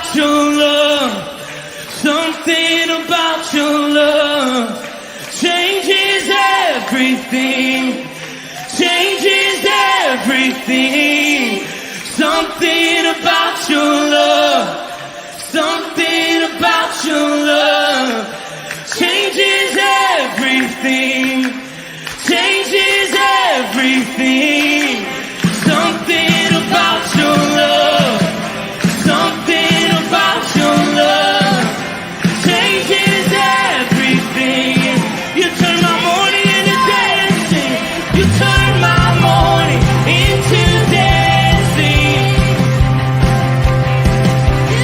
about your love. Something about your love changes everything. Changes everything. Something about your love. Something about your love changes everything. Changes everything. Something about your love. Something about your love changes everything. You turn my morning into dancing. You turn my morning into dancing.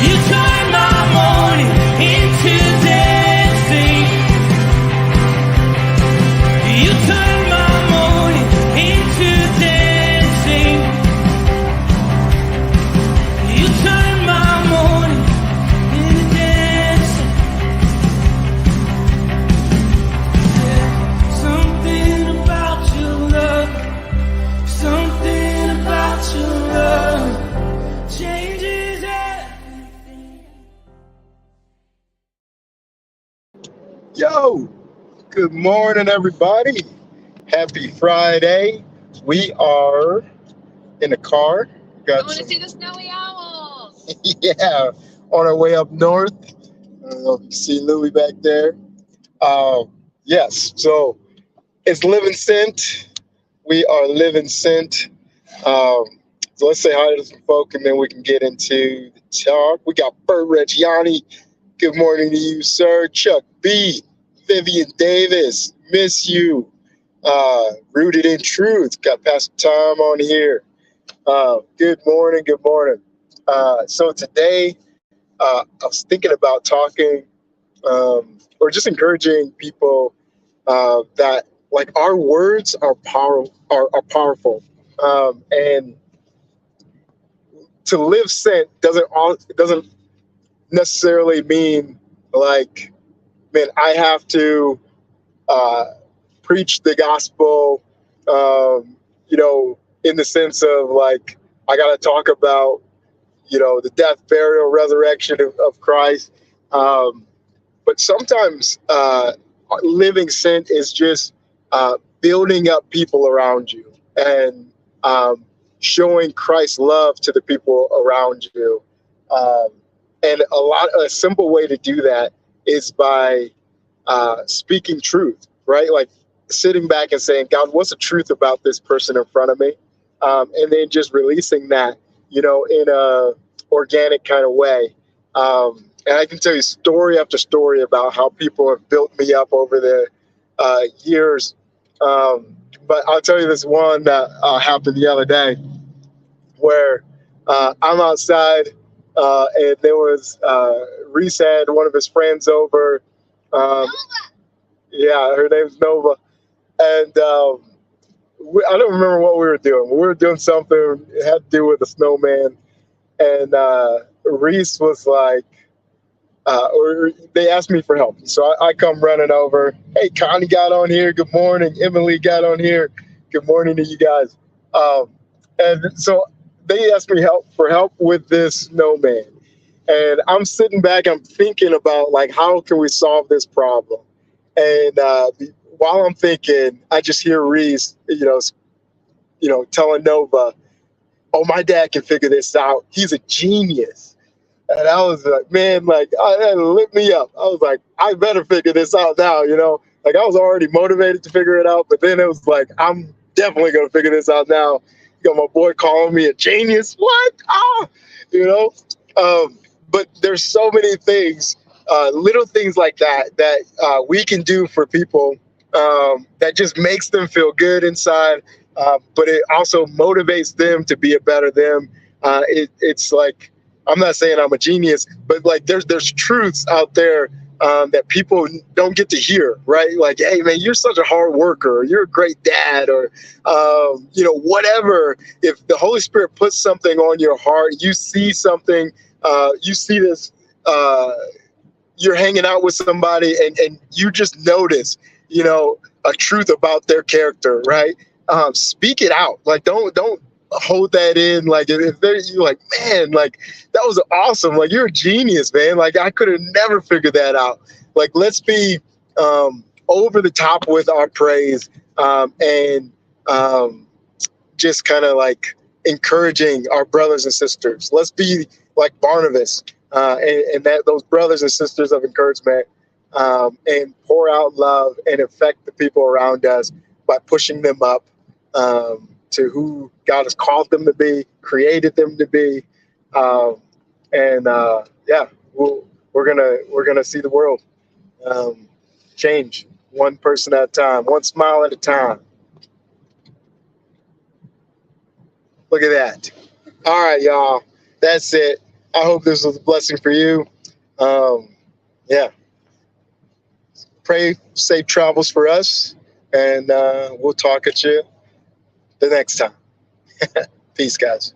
You turn my morning into dancing. You turn my morning into dancing. You turn my morning into dancing. Something about your love. Something about your love changes everything. Yo, good morning, everybody. Happy Friday. We are in the car. I Got want to some, see the snowy owls. yeah, on our way up north. I don't know if you see Louie back there. Yes, so it's Living Scent. We are Living Scent. Um, so let's say hi to some folk and then we can get into the talk. We got Bert Reggiani. Good morning to you, sir. Chuck B. Vivian Davis. Miss you. Rooted in Truth. Got Pastor Tom on here. Good morning. Good morning. So today, I was thinking about talking or just encouraging people that like our words are powerful. And to live sent doesn't necessarily mean like, man, I have to preach the gospel, in the sense of like, I got to talk about, the death, burial, resurrection of Christ. But sometimes living sent is just building up people around you and showing Christ's love to the people around you. And a simple way to do that is by speaking truth, right? Like sitting back and saying, God, what's the truth about this person in front of me? And then just releasing that, in a organic kind of way. And I can tell you story after story about how people have built me up over the years. But I'll tell you this one that happened the other day where I'm outside and there was Reese had one of his friends over. Yeah, her name's Nova. And I don't remember what we were doing. We were doing something, it had to do with a snowman. And Reese was like, or they asked me for help. So I come running over. Hey, Connie got on here. Good morning. Emily got on here. Good morning to you guys. And so they asked me for help with this snowman. And I'm sitting back, I'm thinking about like, how can we solve this problem? And while I'm thinking, I just hear Reese, telling Nova, oh, my dad can figure this out. He's a genius. And I was like, man, like, that lit me up. I was like, I better figure this out now, Like, I was already motivated to figure it out, but then it was like, I'm definitely going to figure this out now. You got my boy calling me a genius. What? But there's so many things, little things like that we can do for people that just makes them feel good inside. But it also motivates them to be a better them. It's like, I'm not saying I'm a genius, but like there's truths out there that people don't get to hear, right? Like, hey, man, you're such a hard worker. Or you're a great dad, or whatever. If the Holy Spirit puts something on your heart, you see something, you see this. You're hanging out with somebody, and you just notice, a truth about their character, right? Speak it out. Like, don't hold that in. Like if you're like, man, like that was awesome. Like you're a genius, man. Like I could have never figured that out. Like let's be over the top with our praise and just kind of like encouraging our brothers and sisters. Let's be like Barnabas and that those brothers and sisters of encouragement and pour out love and affect the people around us by pushing them up to who God has called them to be, created them to be, yeah, we're gonna see the world change one person at a time, one smile at a time. Look at that. All right, y'all. That's it. I hope this was a blessing for you. Yeah. Pray safe travels for us, and we'll talk at you the next time. Peace, guys.